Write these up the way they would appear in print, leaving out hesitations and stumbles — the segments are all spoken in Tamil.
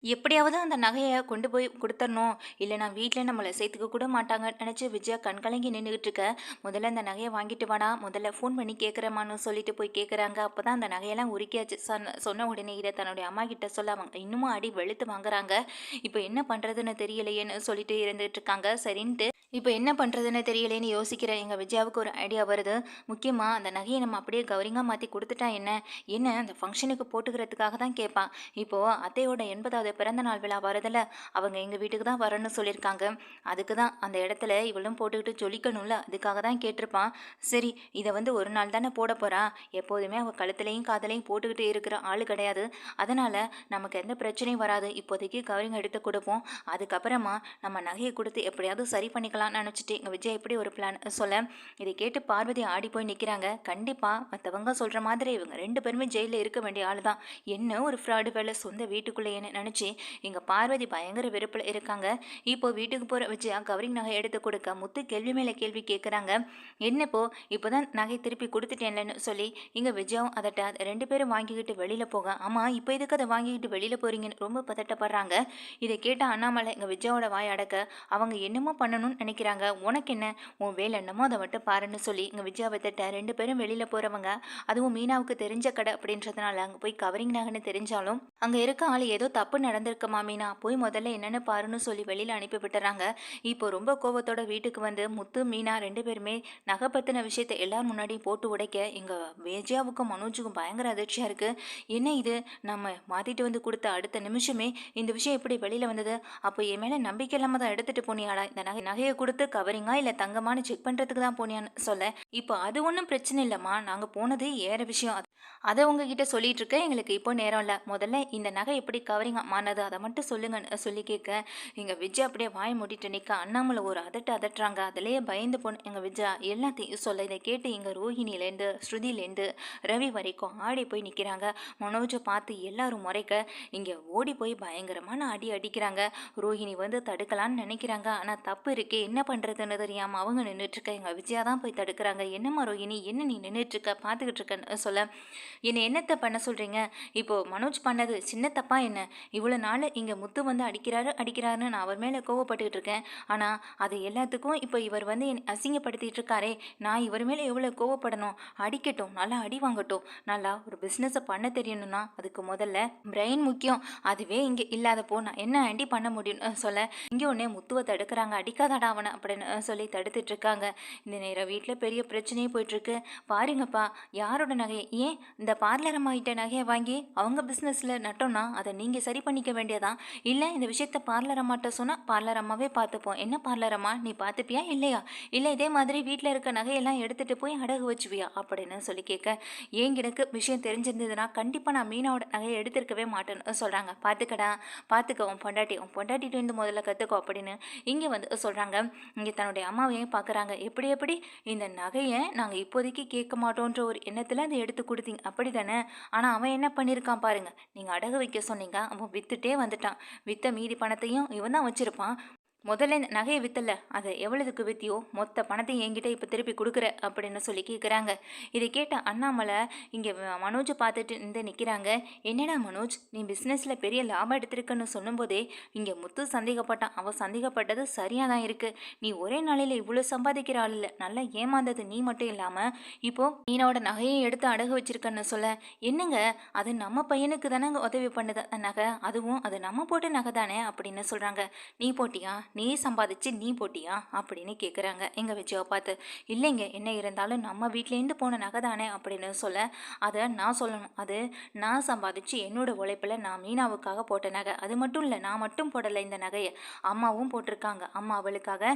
எப்படியாவது அந்த நகைய கொண்டு போய் குடுத்தரணும். இல்லன்னா வீட்ல நம்மள சேர்த்துக்க கூட மாட்டாங்கன்னு நெனச்சு விஜயா கண்கலங்கி நின்னுகிட்டு இருக்க. "முதல்ல அந்த நகைய வாங்கிட்டு வாடா. முதல்ல ஃபோன் பண்ணி கேட்கிறேம்மான்னு" சொல்லிட்டு போய் கேட்குறாங்க. அப்பதான் அந்த நகையெல்லாம் உருக்கியாச்சு. சொன்ன உடனே இத தன்னுடைய அம்மாகிட்ட சொல்ல அவங்க இன்னமும் அடி வெளுத்து வாங்குறாங்க. இப்ப என்ன பண்றதுன்னு தெரியலையேன்னு சொல்லிட்டு இருந்துட்டு இருக்காங்க. சரின்ட்டு இப்ப என்ன பண்றதுன்னு தெரியலேன்னு யோசிக்கிற எங்க விஜயாவுக்கு ஒரு ஐடியா வருது. முக்கியமா அந்த நகைய நம்ம அப்படியே கவரிங்கா மாத்தி குடுத்துட்டா என்ன? என்ன அந்த ஃபங்ஷனுக்கு போட்டுக்கிறதுக்காக தான் கேட்பா. இப்போ அத்தையோட 80வது பிறந்த நாள் விழா வருதுல்ல, அவங்க எங்க வீட்டுக்கு தான் வரேன்னு சொல்லியிருக்காங்க. அதுக்கு தான் அந்த இடத்துல இவளும் போட்டுக்கிட்டு ஜொலிக்கணும்ல, அதுக்காக தான் கேட்டிருப்பான். சரி, இத வந்து ஒரு நாள் தானே போட போறா. எப்போதுமே அவ கழுத்துலயும் காதுலயும் போட்டுக்கிட்டு இருக்கிற ஆளு கிடையாது. அதனால நமக்கு எந்த பிரச்சனையும் வராது. இப்போதைக்கு கவரிங் எடுத்து குடுப்போம். அதுக்கப்புறமா நம்ம நகைய குடுத்து எப்படியாவது சரி பண்ணிக்கலாம்னு நெனச்சுட்டு எங்க விஜயா இப்படி ஒரு பிளான் சொல்ல, இதை கேட்டு பார்வதி ஆடி போய் நிக்கிறாங்க. கண்டிப்பா மத்தவங்க சொல்ற மாதிரி இவங்க 2 பேருமே ஜெயில்ல இருக்க வேண்டிய ஆளு தான். என்ன ஒரு ஃப்ராடு வேலை சொந்த வீட்டுக்குள்ளேயேன்னு நினைச்சு எங்க பார்வதி பயங்கர வெறுப்புல இருக்காங்க. இப்போ வீட்டுக்கு போற விஜயா கவரிங் நகை எடுத்து கொடுக்க முத்து கேள்வி மேல கேள்வி கேட்குறாங்க. என்னப்போ இப்போதான் நகை திருப்பி கொடுத்துட்டேன்லன்னு சொல்லி இங்க விஜயாவும் அதட்ட 2 பேரும் வாங்கிக்கிட்டு வெளியில போக, ஆமா இப்போ எதுக்கு அதை வாங்கிக்கிட்டு வெளியில போறீங்கன்னு ரொம்ப பதட்டப்படுறாங்க. இதை கேட்ட அண்ணாமலை எங்க விஜயாவோட வாய் அடக்க, அவங்க என்னமோ பண்ணணும்னு நினைக்கிறாங்க, உனக்கு என்ன, உன் வேலை என்னமோ அதை மட்டும் பாருன்னு சொல்லி இங்க விஜயாவை திட்ட 2 பேரும் வெளியில போறவங்க. அதுவும் மீனாவுக்கு தெரிஞ்ச கடை அப்படின்றதுனால அங்க போய் கவரிங் நகைன்னு தெரிஞ்சாலும் அங்க இருக்க ஆள் ஏதோ தப்பு நடந்திருக்குமா மீனா, போய் முதல்ல என்னன்னு பாருன்னு சொல்லி வெளியில அனுப்பி விட்டுறாங்க. இப்போ ரொம்ப கோவத்தோட வீட்டுக்கு வந்து முத்து மீனா 2 பேருமே நகை பத்தின விஷயத்த எல்லார் முன்னாடியும் போட்டு உடைக்க எங்க விஜயாவுக்கும் மனோஜுக்கும் பயங்கர அதிர்ச்சியா இருக்கு. என்ன இது, நம்ம மாத்திட்டு வந்து கொடுத்த அடுத்த நிமிஷமே இந்த விஷயம் எப்படி வெளியில வந்தது? அப்போ என் மேல நம்பிக்கை இல்லாம தான் எடுத்துட்டு போனியாடா? இந்த நகையை கொடுத்து கவரிங்கா இல்ல தங்கமான்னு செக் பண்றதுக்கு தான் போனியான்னு சொல்ல, இப்போ அது ஒன்றும் பிரச்சனை இல்லைம்மா, நாங்க போனது ஏற விஷயம். அதை உங்ககிட்ட சொல்லிட்டு இருக்க எங்களுக்கு இப்போ நேரம் இல்லை. முதல்ல இந்த நகை எப்படி கவரிங் ஆனது அதை மட்டும் சொல்லுங்கன்னு சொல்லி கேட்க, எங்க விஜயா அப்படியே வாய் மூடிட்டு நிற்க. அண்ணாமலை ஒரு அதட்டுறாங்க. அதிலேயே பயந்து போன எங்க விஜயா எல்லாத்தையும் சொல்ல, இதை கேட்டு இங்க ரோஹிணிலேருந்து ஸ்ருதிலேருந்து ரவி வரைக்கும் ஆடி போய் நிற்கிறாங்க. மனோஜை பார்த்து எல்லாரும் முறைக்க இங்கே ஓடி போய் பயங்கரமான அடி அடிக்கிறாங்க. ரோஹிணி வந்து தடுக்கலான்னு நினைக்கிறாங்க. ஆனால் தப்பு இருக்கே, என்ன பண்ணுறதுன்னு தெரியாமல் அவங்க நின்றுட்டுருக்க எங்கள் விஜயா தான் போய் தடுக்கிறாங்க. என்னம்மா ரோஹிணி, என்ன நீ நின்றுட்டுருக்க பார்த்துக்கிட்டு இருக்கன்னு சொல்ல, என்னை என்னத்தை பண்ண சொல்கிறீங்க? இப்போது மனோஜ் பண்ணது சின்ன தப்பா என்ன? இவ்வளோ நாள் இங்கே முத்து வந்து அடிக்கிறாருன்னு நான் அவர் மேலே கோவப்பட்டுக்கிட்டு இருக்கேன். ஆனால் அது எல்லாத்துக்கும் இப்போ இவர் வந்து என்னை அசிங்கப்படுத்திட்டு இருக்காரே, நான் இவர் மேலே எவ்வளோ கோவப்படணும்? அடிக்கட்டும், நல்லா அடி வாங்கட்டும். நல்லா ஒரு பிஸ்னஸை பண்ண தெரியணும்னா அதுக்கு முதல்ல பிரெயின் முக்கியம். அதுவே இங்கே இல்லாதப்போ நான் என்ன ஆண்டி பண்ண முடியும்னு சொல்ல, இங்கே ஒன்றே முத்துவை தடுக்கிறாங்க. அடிக்காதடா அவனை அப்படின்னு சொல்லி தடுத்துட்டு இருக்காங்க. இந்த நேரம் வீட்டில் பெரிய பிரச்சனையே போயிட்டுருக்கு. பாருங்கப்பா, யாரோட நகையை ஏன் இந்த பார்லர் அம்மாகிட்ட நகையை வாங்கி அவங்க பிஸ்னஸில் நட்டோன்னா அதை நீங்கள் சரி பண்ணிக்க வேண்டியதான். இல்லை இந்த விஷயத்த பார்லர் அம்மாட்ட சொன்னால் பார்லர் அம்மாவே பார்த்துப்போம். என்ன பார்லர் அம்மா, நீ பார்த்துப்பியா இல்லையா? இல்லை இதே மாதிரி வீட்டில் இருக்க நகையெல்லாம் எடுத்துகிட்டு போய் அடகு வச்சுவியா அப்படின்னு சொல்லி கேட்க, ஏன் எனக்கு விஷயம் தெரிஞ்சிருந்ததுன்னா கண்டிப்பாக நான் மீனாவோட நகையை எடுத்திருக்கவே மாட்டேன்னு சொல்கிறாங்க. பார்த்துக்கடா, பார்த்துக்க, உன் பொண்டாட்டிட்டு இருந்து முதல்ல கற்றுக்கோ அப்படின்னு இங்கே வந்து சொல்கிறாங்க. இங்கே தன்னுடைய அம்மாவையும் பார்க்குறாங்க. எப்படி இந்த நகையை நாங்கள் இப்போதைக்கு கேட்க மாட்டோன்ற ஒரு எண்ணத்தில் அதை எடுத்து கொடுத்தீங்க அப்படி தானே? ஆனால் அவன் என்ன பண்ணியிருக்கான் பாருங்க, நீங்கள் அடகு வைக்க சொன்னீங்க, அவன் வித்துட்டே வந்துட்டான். வித்த மீதி பணத்தையும் இவன் தான் வச்சிருப்பான். முதல்ல இந்த நகையை வித்தல, அதை எவ்வளவுக்கு வித்தியோ மொத்த பணத்தையும் என்கிட்ட இப்போ திருப்பி கொடுக்குற அப்படின்னு சொல்லி கேட்குறாங்க. இதை கேட்ட அண்ணாமலை இங்கே மனோஜை பார்த்துட்டு இருந்து நிற்கிறாங்க. என்னடா மனோஜ், நீ பிஸ்னஸில் பெரிய லாபம் எடுத்திருக்குன்னு சொல்லும்போதே இங்கே முத்து சந்தேகப்பட்டான். அவன் சந்தேகப்பட்டது சரியாக தான் இருக்குது. நீ ஒரே நாளையில் இவ்வளோ சம்பாதிக்கிற ஆள் இல்லை. நல்லா ஏமாந்தது நீ மட்டும் இல்லாமல் இப்போது மீனோட நகையை எடுத்து அடகு வச்சிருக்கன்னு சொல்ல, என்னங்க அது நம்ம பையனுக்கு தானே உதவி பண்ணுது நகை, அதுவும் அது நம்ம போட்ட நகை தானே அப்படின்னு சொல்கிறாங்க. நீ போட்டியா, நீ சம்பாதிச்சு நீ போட்டியா அப்படின்னு கேட்குறாங்க எங்கள் விஜயாவை பார்த்து. இல்லைங்க, என்ன இருந்தாலும் நம்ம வீட்டிலேருந்து போன நகை தானே அப்படின்னு சொல்ல, அதை நான் சொல்லணும், அது நான் சம்பாதிச்சு என்னோட உழைப்பில் நான் மீனாவுக்காக போட்ட நகை. அது மட்டும் இல்லை, நான் மட்டும் போடலை இந்த நகையை, அம்மாவும் போட்டிருக்காங்க. அம்மா அவளுக்காக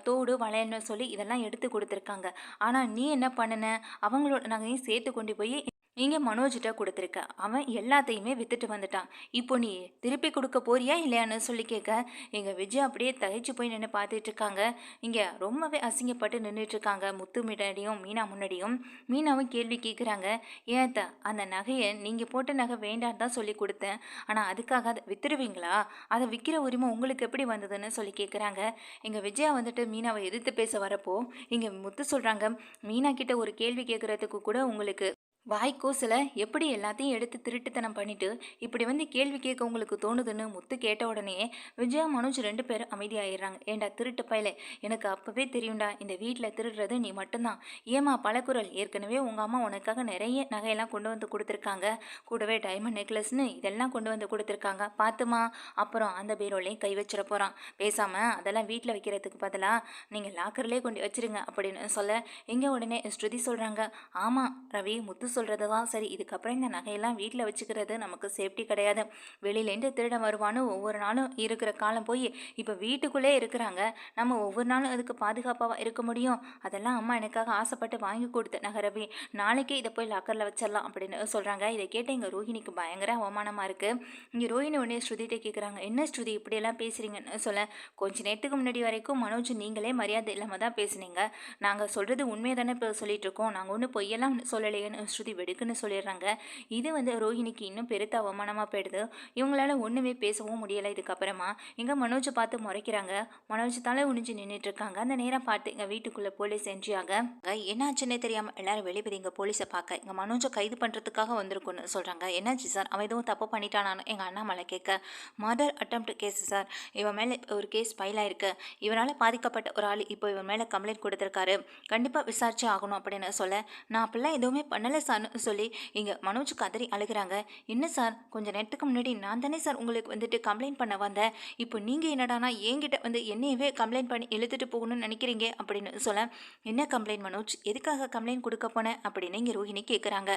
தோடு வளையல்னு சொல்லி இதெல்லாம் எடுத்து கொடுத்துருக்காங்க. ஆனால் நீ என்ன பண்ணுன, அவங்களோட நகையும் சேர்த்து கொண்டு போய் இங்கே மனோஜிட்ட கொடுத்துருக்க. அவன் எல்லாத்தையுமே வித்துட்டு வந்துட்டான். இப்போ நீ திருப்பி கொடுக்க போறியா இல்லையான்னு சொல்லி கேட்க, எங்கள் விஜய் அப்படியே தகைச்சு போய் நின்று பார்த்துட்டு இருக்காங்க. இங்கே ரொம்பவே அசிங்கப்பட்டு நின்றுட்டு இருக்காங்க. முத்து முன்னாடியும் மீனா முன்னாடியும். மீனாவும் கேள்வி கேட்குறாங்க. ஏன் அந்த நகையை நீங்கள் போட்ட நகை வேண்டான்னு தான் சொல்லி கொடுத்தேன், ஆனால் அதுக்காக அதை வித்துருவீங்களா? அதை விற்கிற உரிமை உங்களுக்கு எப்படி வந்ததுன்னு சொல்லி கேட்குறாங்க. எங்கள் விஜயா வந்துட்டு மீனாவை எதிர்த்து பேச வரப்போ இங்கே முத்து சொல்கிறாங்க, மீனா கிட்ட ஒரு கேள்வி கேட்குறதுக்கு கூட உங்களுக்கு வாய்க்கூசில் எப்படி எல்லாத்தையும் எடுத்து திருட்டுத்தனம் பண்ணிட்டு இப்படி வந்து கேள்வி கேட்க உங்களுக்கு தோணுதுன்னு முத்து கேட்ட உடனே விஜயா மனோஜ் 2 பேரும் அமைதியாயிடுறாங்க. ஏண்டா திருட்டு பயலே, எனக்கு அப்பவே தெரியும்டா இந்த வீட்டில் திருடுறது நீ மட்டும்தான். ஏமா பலகுரல், ஏற்கனவே உங்கள் அம்மா உனக்காக நிறைய நகையெல்லாம் கொண்டு வந்து கொடுத்துருக்காங்க. கூடவே டைமண்ட் நெக்லஸ்னு இதெல்லாம் கொண்டு வந்து கொடுத்துருக்காங்க பார்த்துமா. அப்புறம் அந்த பீரோலையும் கை வச்சிட போகிறான். பேசாமல் அதெல்லாம் வீட்டில் வைக்கிறதுக்கு பதிலாக நீங்கள் லாக்கர்லேயே கொண்டு வச்சிருங்க அப்படின்னு சொல்ல, இங்கே உடனே ஸ்ருதி சொல்கிறாங்க, ஆமாம் ரவி, முத்து சொல்கிறது தான் சரி. இதுக்கப்புறம் இந்த நகையெல்லாம் வீட்டில் வச்சுக்கிறது நமக்கு சேஃப்டி கிடையாது. வெளியிலேருந்து திருட வருவான்னு ஒவ்வொரு நாளும் இருக்கிற காலம் போய் இப்போ வீட்டுக்குள்ளே இருக்கிறாங்க. நம்ம ஒவ்வொரு நாளும் அதுக்கு பாதுகாப்பாக இருக்க முடியும்? அதெல்லாம் அம்மா எனக்காக ஆசைப்பட்டு வாங்கி கொடுத்த நகை ரவி. நாளைக்கே இதை போய் லாக்கரில் வச்சிடலாம் அப்படின்னு சொல்கிறாங்க. இதை கேட்ட எங்கள் ரோஹிணிக்கு பயங்கர அவமானமாக இருக்குது. இங்கே ரோஹிணி உடனே ஸ்ருதிகிட்ட கேட்குறாங்க, என்ன ஸ்ருதி இப்படியெல்லாம் பேசுகிறீங்கன்னு சொல்ல, கொஞ்ச நேரத்துக்கு முன்னாடி வரைக்கும் மனோஜ் நீங்களே மரியாதை இல்லாமல் தான் பேசுனீங்க. நாங்கள் சொல்கிறது உண்மையை தானே இப்போ சொல்லிட்டு இருக்கோம். நாங்கள் ஒன்றும் பொய்யெல்லாம் சொல்லலையேன்னு ஸ்ருதி வெடுக்குன்னு சொல்லிடுறாங்க. இது வந்து ரோஹிணிக்கு இன்னும் பெருத்த அவமானமாக போயிடுது. இவங்களால ஒன்றுமே பேசவும் முடியலை. இதுக்கப்புறமா எங்கள் மனோஜை பார்த்து முறைக்கிறாங்க. மனோஜ் தலை குனிஞ்சு நின்றுட்டு இருக்காங்க. அந்த நேரம் பார்த்து எங்கள் வீட்டுக்குள்ளே போலீஸ் என்ட்ரியாக, என்னாச்சுன்னே தெரியாமல் எல்லாரும் வெளியே எங்கள் போலீஸை பார்க்க எங்கள் மனோஜை கைது பண்ணுறதுக்காக வந்திருக்குன்னு சொல்கிறாங்க. என்னாச்சு சார், அவன் எதுவும் தப்பு பண்ணிட்டானான்னு எங்கள் அண்ணாமலை கேட்க, மர்டர் அட்டெம்ப்ட் கேஸ் சார், இவன் மேலே ஒரு கேஸ் ஃபைல் ஆயிருக்கு. இவனால் பாதிக்கப்பட்ட ஒரு ஆள் இப்போ இவன் மேலே கம்ப்ளைண்ட் கொடுத்துருக்காரு. கண்டிப்பாக விசாரிச்சே ஆகணும் அப்படின்னு சொல்ல, நான் அப்படிலாம் எதுவுமே பண்ணலை சார்னு சொல்லி இங்கே மனோஜ் கதறி அழுகிறாங்க. என்ன சார், கொஞ்சம் நேரத்துக்கு முன்னாடி நான் தானே சார் உங்களுக்கு வந்துட்டு கம்ப்ளைண்ட் பண்ண வந்தேன். இப்போ நீங்கள் என்னடானா என்கிட்ட வந்து என்னையவே கம்ப்ளைண்ட் பண்ணி இழுத்துட்டு போகணும்னு நினைக்கிறீங்க அப்படின்னு சொல்ல, என்ன கம்ப்ளைண்ட் மனோஜ், எதுக்காக கம்ப்ளைண்ட் கொடுக்க போனேன் அப்படின்னு இங்கே ரோஹிணி கேட்குறாங்க.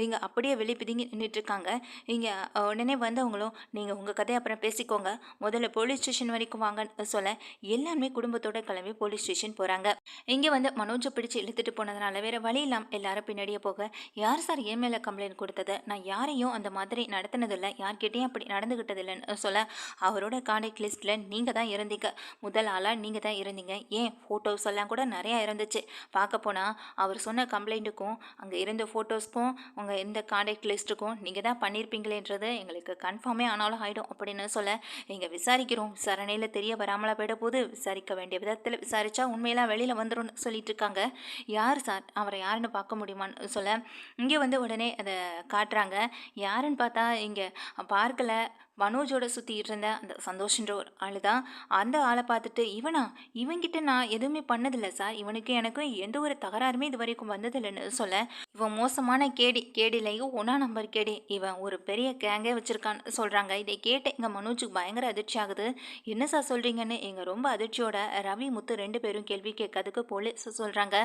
இங்கே அப்படியே வெளியே பிதுங்கி நின்றுட்டு இருக்காங்க. இங்கே உடனே வந்தவங்களும், நீங்கள் உங்கள் கதையை அப்புறம் பேசிக்கோங்க, முதல்ல போலீஸ் ஸ்டேஷன் வரைக்கும் வாங்கன்னு சொல்ல, எல்லாருமே குடும்பத்தோட கிளம்பி போலீஸ் ஸ்டேஷன் போகிறாங்க. இங்கே வந்து மனோஜை பிடிச்சி இழுத்துட்டு போனதுனால வேறு வழி இல்லாமல் எல்லாரும் பின்னாடியே போக, யார் சார் என் மேலே கம்ப்ளைண்ட் கொடுத்தது, நான் யாரையும் அந்த மாதிரி நடத்தினதில்லை, யார்கிட்டையும் அப்படி நடந்துக்கிட்டதில்லைன்னு சொல்ல, அவரோட கான்டாக்ட் லிஸ்ட்டில் நீங்கள் தான் இருந்தீங்க, முதல் ஆளாக நீங்கள் தான் இருந்தீங்க. ஏன் ஃபோட்டோஸ் எல்லாம் கூட நிறையா இருந்துச்சு. பார்க்க போனால் அவர் சொன்ன கம்ப்ளைண்ட்டுக்கும் அங்கே இருந்த ஃபோட்டோஸ்க்கும் உங்கள் இந்த கான்டாக்ட் லிஸ்ட்டுக்கும் நீங்கள் தான் பண்ணியிருப்பீங்களேன்றது எங்களுக்கு கன்ஃபார்மே ஆனாலும் ஆகிடும் அப்படின்னு சொல்ல, இங்கே விசாரிக்கிறோம், விசாரணையில் தெரிய வராமலா போயிட போது, விசாரிக்க வேண்டிய விதத்தில் விசாரித்தா உண்மையெல்லாம் வெளியில் வந்துடும் சொல்லிட்டு இருக்காங்க. யார் சார், அவரை யாருன்னு பார்க்க முடியுமான்னு சொல்ல, இங்கே வந்து உடனே அதை காட்டுறாங்க. யாருன்னு பார்த்தா இங்கே பார்க்கல, மனோஜோட சுற்றிட்டு இருந்த அந்த சந்தோஷன்ற ஒரு ஆள் தான். அந்த ஆளை பார்த்துட்டு, இவனா, இவங்கிட்ட நான் எதுவுமே பண்ணதில்லை சார், இவனுக்கு எனக்கும் எந்த ஒரு தகராறுமே இது வரைக்கும் வந்ததில்லைன்னு சொல்ல, இவன் மோசமான கேடி, கேடிலையும் 1 நம்பர் கேடி, இவன் ஒரு பெரிய கேங்கே வச்சுருக்கான்னு சொல்கிறாங்க. இதை கேட்டு எங்கள் மனோஜுக்கு பயங்கர அதிர்ச்சி ஆகுது. என்ன சார் சொல்கிறீங்கன்னு எங்கள் ரொம்ப அதிர்ச்சியோட ரவி முத்து 2 பேரும் கேள்வி கேட்கறதுக்கு போலீஸ் சொல்கிறாங்க.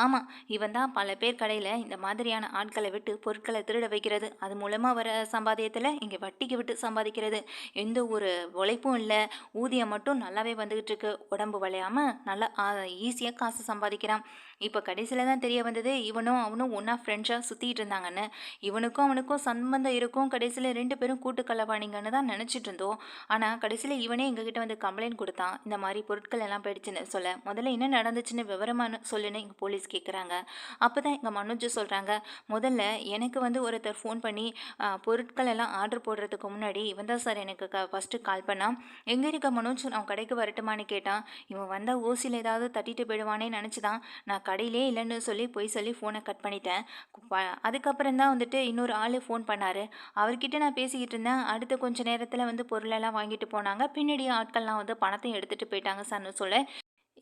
ஆமாம், இவன் தான் பல பேர் கடையில் இந்த மாதிரியான ஆட்களை விட்டு பொருட்களை திருட வைக்கிறது, அது மூலமாக வர சம்பாதியத்தில் இங்கே வட்டிக்கு விட்டு சம்பாதிக்கிறது, எந்த ஒரு உழைப்பும் இல்லை, ஊதியம் மட்டும் நல்லாவே வந்துக்கிட்டு இருக்கு, உடம்பு வளையாமல் நல்லா ஈஸியாக காசு சம்பாதிக்கிறான். இப்போ கடைசியில் தான் தெரிய வந்தது, இவனும் அவனும் ஒன்றா ஃப்ரெண்ட்ஸாக சுற்றிட்டு இருந்தாங்கன்னு. இவனுக்கும் அவனுக்கும் சம்பந்தம் இருக்கும், கடைசியில் 2 பேரும் கூட்டு கலவாணிங்கன்னு தான் நினச்சிட்டு இருந்தோம். ஆனால் கடைசியில் இவனே எங்ககிட்ட வந்து கம்ப்ளைண்ட் கொடுத்தான், இந்த மாதிரி பொருட்கள் எல்லாம் போயிடுச்சுன்னு சொல்ல, முதல்ல என்ன நடந்துச்சுன்னு விவரமான சொல்லுன்னு எங்கள் போலீஸ் கேட்குறாங்க. அப்போ தான் எங்கள் மனோஜ் சொல்கிறாங்க, முதல்ல எனக்கு வந்து ஒருத்தர் ஃபோன் பண்ணி பொருட்கள் எல்லாம் ஆர்டர் போடுறதுக்கு முன்னாடி இவன் தான் சார் எனக்கு ஃபஸ்ட்டு கால் பண்ணான். எங்கே இருக்க மனோஜ், நான் கடைக்கு வரட்டுமான்னு கேட்டான். இவன் வந்தால் ஓசியில் ஏதாவது தட்டிட்டு போயிடுவானே நினச்சி தான் நான் கடையிலே இல்லைன்னு சொல்லி போய் சொல்லி ஃபோனை கட் பண்ணிட்டேன். அதுக்கப்புறம் தான் வந்துட்டு இன்னொரு ஆள் ஃபோன் பண்ணார், அவர்கிட்ட நான் பேசிக்கிட்டு இருந்தேன். அடுத்த கொஞ்சம் நேரத்தில் வந்து பொருளெல்லாம் வாங்கிட்டு போனாங்க, பின்னாடி ஆட்கள்லாம் வந்து பணத்தையும் எடுத்துகிட்டு போயிட்டாங்க சார்னு சொல்ல,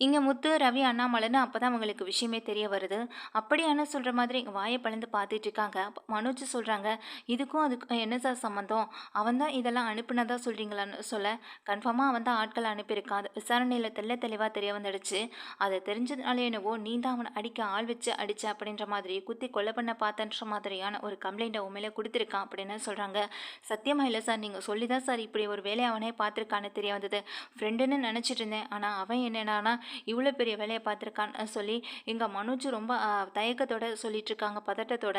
இங்கே முத்து ரவி அண்ணாமலைன்னு அப்போ தான் அவங்களுக்கு விஷயமே தெரிய வருது. அப்படியான சொல்கிற மாதிரி எங்கள் வாயை பழந்து பார்த்துட்டு இருக்காங்க. அப்போ மனோஜ் சொல்கிறாங்க, இதுக்கும் அதுக்கும் என்ன சார் சம்மந்தம், அவன் தான் இதெல்லாம் அனுப்புனதா சொல்கிறீங்களான்னு சொல்ல, கன்ஃபார்மாக அவன் தான் ஆட்களை அனுப்பியிருக்கான், அது விசாரணையில் தெளிவாக தெரிய வந்துடுச்சு. அதை தெரிஞ்சதுனால என்னவோ நீ தான் அவனை அடிக்க ஆள் வச்சு அடித்த அப்படின்ற மாதிரி, குத்தி கொலை பண்ண பார்த்தன்ற மாதிரியான ஒரு கம்ப்ளைண்ட்டை உண்மையில கொடுத்துருக்கான் அப்படின்னு சொல்கிறாங்க. சத்தியமாக இல்லை சார், நீங்கள் சொல்லி தான் சார் இப்படி ஒரு வேலையை அவனே பார்த்துருக்கான்னு தெரிய வந்தது. ஃப்ரெண்டுன்னு நினச்சிட்டு இருந்தேன், ஆனால் அவன் என்னன்னா இவ்வளோ பெரிய வேலையை பார்த்துருக்கான்னு சொல்லி எங்கள் மனோஜ் ரொம்ப தயக்கத்தோட சொல்லிட்டு இருக்காங்க, பதட்டத்தோட.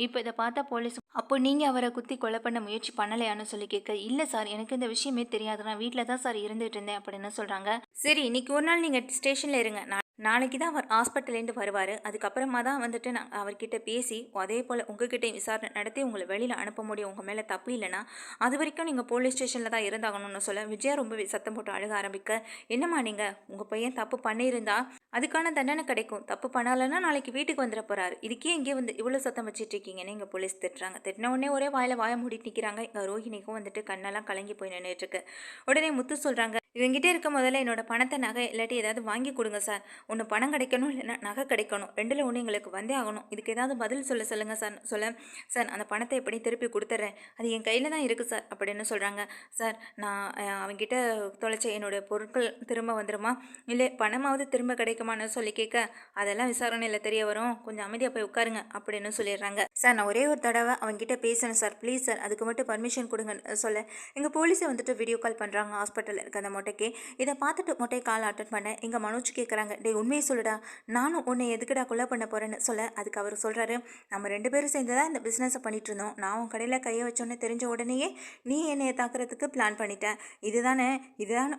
இப்போ இதை பார்த்தா போலீஸ், அப்போ நீங்கள் அவரை குத்தி கொலை பண்ண முயற்சி பண்ணலையான்னு சொல்லி கேட்க, இல்லை சார் எனக்கு இந்த விஷயமே தெரியாது, நான் வீட்டில் தான் சார் இருந்துகிட்டு இருந்தேன் அப்படின்னு சொல்கிறாங்க. சரி, இன்னைக்கு ஒரு நாள் நீங்கள் ஸ்டேஷனில் இருங்க, நான் நாளைக்கு தான் அவர் ஹாஸ்பிட்டல்லேருந்து வருவார். அதுக்கப்புறமா தான் வந்துட்டு நான் அவர்கிட்ட பேசி, அதே போல் உங்ககிட்டயும் விசாரணை நடத்தி உங்கள வெளியில அனுப்ப முடியும். உங்க மேல தப்பு இல்லன்னா, அதுவரைக்கும் நீங்க போலீஸ் ஸ்டேஷன்ல தான் இருந்தாகணும்னு சொல்ல, விஜயா ரொம்பவே சத்தம் போட்டு அழுக ஆரம்பிக்க, "என்னம்மா நீங்க? உங்க பையன் தப்பு பண்ணியிருந்தா, அதுக்கான தண்டனை கிடைக்கும். தப்பு பண்ணலன்னா நாளைக்கு வீட்டுக்கு வந்துற போறாரு. இதுக்கே இங்கே வந்து இவ்வளோ சத்தம் வச்சுட்டு இருக்கீங்கன்னு" இங்க போலீஸ் திட்டுறாங்க. திட்டின உடனே ஒரே வாய மூடிட்டு நிக்கிறாங்க. இங்க ரோஹிணிக்கும் வந்துட்டு கண்ணெல்லாம் கலங்கி போய் நின்னுட்டு இருக்கு. உடனே முத்து சொல்றாங்க, "இவங்கிட்ட இருக்க முதல்ல என்னோட பணத்த, நகை இல்லாட்டி ஏதாவது வாங்கி குடுங்க சார். ஒண்ணு பணம் கிடைக்கணும், இல்லைன்னா நகை கிடைக்கணும். 2ல ஒண்ணு எங்களுக்கு வந்தே ஆகணும். இதுக்கு ஏதாவது பதில் சொல்லுங்க சார்" சொல்ல, "சார் அந்த பணத்தை எப்படியும் திருப்பி குடுத்துர்றேன். அது என் கையில தான் இருக்கு சார்" அப்படின்னு சொல்றாங்க. "சார் நான் அவன்கிட்ட தொலைச்ச என்னோட பொருட்கள் திரும்ப வந்துருமா? இல்ல பணமாவது திரும்ப கிடைக்குமான்னு" சொல்லி கேட்க, "அதெல்லாம் விசாரணையில தெரிய வரும். கொஞ்சம் அமைதியா போய் உட்காருங்க" அப்படின்னு சொல்லிடுறாங்க. "சார் நான் ஒரே ஒரு தடவை அவன்கிட்ட பேசணும் சார். ப்ளீஸ் சார், அதுக்கு மட்டும் பர்மிஷன் கொடுங்கன்னு" சொல்ல, எங்க போலீஸை வந்துட்டு வீடியோ கால் பண்றாங்க ஹாஸ்பிட்டலில் இருக்க அந்த மொட்டைக்கு. இதை பார்த்துட்டு மொட்டை கால் அட்டன் பண்ண எங்க மனோஜ் கேட்குறாங்க, "டேய் உண்மையை சொல்லுடா, நானும் உன்னை எதுக்குடா கொலை பண்ண போறேன்னு" சொல்ல, அதுக்கு அவர் சொல்றாரு, "நம்ம 2 பேரும் சேர்ந்து தான் இந்த பிஸ்னஸை பண்ணிட்டு இருந்தோம். நான் உன் கடையில் கையை வச்சோன்னு தெரிஞ்ச உடனேயே நீ என்னைய தாக்குறதுக்கு பிளான் பண்ணிட்ட. இதுதானே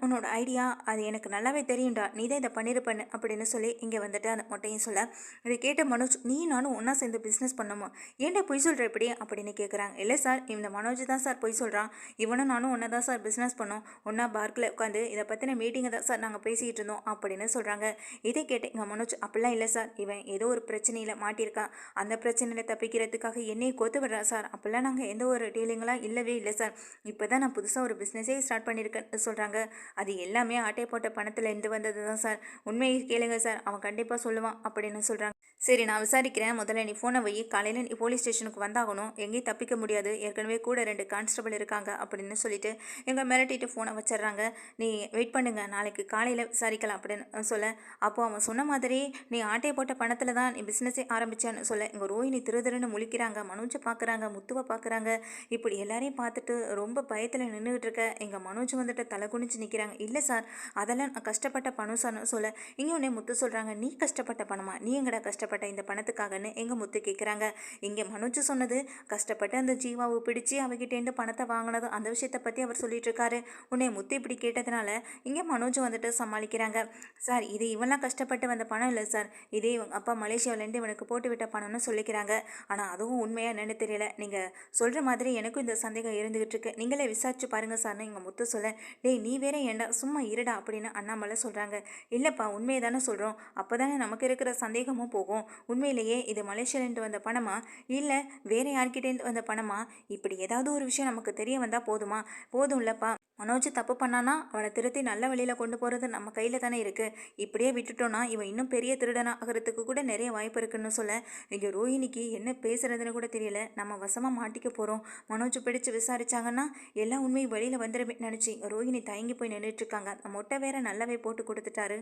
உன்னோட ஐடியா. அது எனக்கு நல்லாவே தெரியும்டா. நீ தான் இதை பண்ணிருப்பண்ணு" அப்படின்னு சொல்லி இங்கே வந்துட்டு அந்த மொட்டையும் சொல்ல, இதை கேட்ட மனோஜ், "நீ நானும் ஒன்றா சேர்ந்து பிஸ்னஸ் பண்ணோமா? ஏன்டா பொய் சொல்கிற இப்படி?" அப்படின்னு கேட்குறாங்க. "இல்லை சார், இந்த மனோஜ் தான் சார் பொய் சொல்கிறான். இவனும் நானும் ஒன்றா தான் சார் பிஸ்னஸ் பண்ணோம். ஒன்றா பார்க்கில் உட்காந்து இதை பற்றின மீட்டிங்கை தான் சார் நாங்கள் பேசிகிட்டு இருந்தோம்" அப்படின்னு சொல்கிறாங்க. இதை கேட்டு எங்கள் மனோஜ், "அப்படிலாம் இல்லை சார், இவன் ஏதோ ஒரு பிரச்சனையில் மாட்டியிருக்கான். அந்த பிரச்சனையில் தப்பிக்கிறதுக்காக என்னையை கோத்து விடுறான் சார். அப்படிலாம் நாங்கள் எந்த ஒரு டீலிங்லாம் இல்லவே இல்லை சார். இப்போ தான் நான் புதுசாக ஒரு பிஸ்னஸே ஸ்டார்ட் பண்ணியிருக்கேன்னு சொல்கிறாங்க. அது எல்லாமே ஆட்டை போட்ட பணத்தில் இருந்து வந்தது தான் சார். உண்மையை கேளுங்க சார், அவன் கண்டிப்பாக சொல்லுவான்" அப்படின்னு சொல்கிறாங்க. "சரி நான் விசாரிக்கிறேன். முதல்ல நீ ஃபோனை வை. காலையில் நீ போலீஸ் ஸ்டேஷனுக்கு வந்தாகணும். எங்கேயும் தப்பிக்க முடியாது. ஏற்கனவே கூட 2 கான்ஸ்டபிள் இருக்காங்க" அப்படின்னு சொல்லிட்டு எங்களை மிரட்டிட்டு ஃபோனை வச்சிடுறாங்க. "நீ வெயிட் பண்ணுங்க, நாளைக்கு காலையில் விசாரிக்கலாம்" அப்படின்னு சொல்ல, அப்போ அவன் சொன்ன மாதிரி நீ ஆட்டையை போட்ட பணத்தில் தான் நீ பிஸ்னஸே ஆரம்பிச்சான்னு சொல்ல, எங்கள் ரோஹிணி திருன்னு முழிக்கிறாங்க. மனோஜை பார்க்குறாங்க, முத்துவை பார்க்குறாங்க. இப்படி எல்லாரையும் பார்த்துட்டு ரொம்ப பயத்தில் நின்றுக்கிட்டு இருக்க எங்கள் மனோஜ் வந்துட்டு தலை குனிஞ்சு நிற்கிறாங்க. "இல்லை சார், அதெல்லாம் நான் கஷ்டப்பட்ட பணம் சார்னு" சொல்ல, இங்கே உடனே முத்து சொல்கிறாங்க, "நீ கஷ்டப்பட்ட பணமா? நீ எங்கடா கஷ்டப்பட்ட இந்த பணத்துக்காகன்னு" எங்கள் முத்து கேட்குறாங்க. இங்கே மனோஜ் சொன்னது கஷ்டப்பட்டு அந்த ஜீவாவை பிடிச்சி அவகிட்டேருந்து பணத்தை வாங்கினது, அந்த விஷயத்தை பற்றி அவர் சொல்லிட்டு இருக்காரு. உன்னை முத்து இப்படி கேட்டதுனால இங்கே மனோஜ் வந்துட்டு சமாளிக்கிறாங்க. "சார், இது இவெல்லாம் கஷ்டப்பட்டு வந்த பணம் இல்லை சார். இதே இவங்க அப்பா மலேசியாவிலேருந்து இவனுக்கு போட்டு விட்ட பணம்னு சொல்லிக்கிறாங்க. ஆனால் அதுவும் உண்மையாக என்னன்னு தெரியல. நீங்கள் சொல்கிற மாதிரி எனக்கும் இந்த சந்தேகம் இருந்துகிட்டு இருக்கு. நீங்களே விசாரிச்சு பாருங்க சார்னு" எங்கள் முத்து சொல்ல, "டேய் நீ வேற ஏண்டா சும்மா இருடா" அப்படின்னு அண்ணாமலை சொல்கிறாங்க. "இல்லைப்பா, உண்மையை தானே சொல்கிறோம். அப்போ தானே நமக்கு இருக்கிற சந்தேகமும் போகும். உண்மையிலேயே இது மலேசியாலேருந்து வந்த பணமா, இல்லை வேற யார்கிட்டேருந்து வந்த பணமா? இப்படி ஏதாவது ஒரு விஷயம் நமக்கு தெரிய வந்தால் போதுமா? போதும் இல்லைப்பா. மனோஜ் தப்பு பண்ணானா அவனை திருத்தி நல்ல வழியில் கொண்டு போகிறது நம்ம கையில் தானே இருக்குது. இப்படியே விட்டுட்டோன்னா இவன் இன்னும் பெரிய திருடனா ஆகிறதுக்கு கூட நிறைய வாய்ப்பு இருக்குன்னு சொல்ல, இங்கே ரோஹிணிக்கு என்ன பேசுறதுன்னு கூட தெரியல. நம்ம வசமாக மாட்டிக்க போகிறோம். மனோஜ் பிடிச்சு விசாரிச்சாங்கன்னா எல்லா உண்மையும் வெளியில் வந்துடுமே நினச்சி ரோஹிணி தயங்கி போய் நின்றுட்டுருக்காங்க. அந்த மொட்டை வேற நல்லாவே போட்டு கொடுத்துட்டாரு.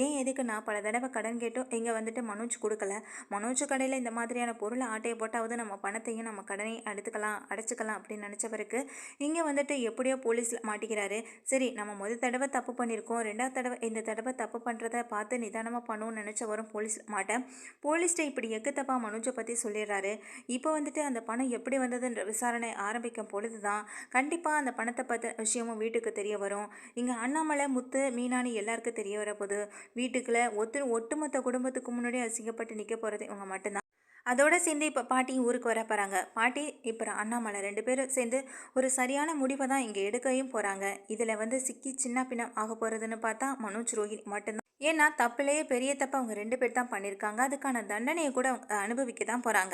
ஏன் எதுக்கு நான் பல தடவை கடன் கேட்டோம் இங்கே வந்துட்டு மனோஜ் கொடுக்கல. மனோஜ் கடையில் இந்த மாதிரியான பொருளை ஆட்டையை போட்டாவது நம்ம பணத்தையும் நம்ம கடனையும் அடைச்சிக்கலாம் அப்படின்னு நினச்சவருக்கு இங்கே வந்துட்டு எப்படியோ போலீஸில் மாட்டிக்கிறாரு. சரி, நம்ம முதல் தடவை தப்பு பண்ணியிருக்கோம், 2வது தடவை இந்த தடவை தப்பு பண்ணுறத பார்த்து நிதானமாக பண்ணுவோம்னு நினச்ச வரும் போலீஸ் மாட்டேன். போலீஸ்ட்டை இப்படி எக்குத்தப்பா மனோஜை பற்றி சொல்லிடுறாரு. இப்போ வந்துட்டு அந்த பணம் எப்படி வந்ததுன்ற விசாரணை ஆரம்பிக்கும் பொழுது தான் கண்டிப்பாக அந்த பணத்தை பற்றி விஷயமும் வீட்டுக்கு தெரிய வரும். இங்கே அண்ணாமலை, முத்து, மீனானி எல்லாருக்கும் தெரிய வரப்போகுது. வீட்டுக்குள்ளே ஒட்டுமொத்த குடும்பத்துக்கு முன்னாடி அசிங்கப்பட்டு நிற்க போகிறது இவங்க மட்டும்தான். அதோட சேர்ந்து இப்போ பாட்டி ஊருக்கு வர போகிறாங்க. பாட்டி இப்போ அண்ணாமலை 2 பேரும் சேர்ந்து ஒரு சரியான முடிவை தான் இங்கே எடுக்கவும் போகிறாங்க. இதில் வந்து சிக்கி சின்ன பின்னம் ஆக போகிறதுன்னு பார்த்தா மனோஜ், ரோஹிணி மட்டும்தான். ஏன்னா தப்புலேயே பெரிய தப்பு அவங்க 2 பேர் தான் பண்ணியிருக்காங்க. அதுக்கான தண்டனையை கூட அவங்க அனுபவிக்க தான் போகிறாங்க.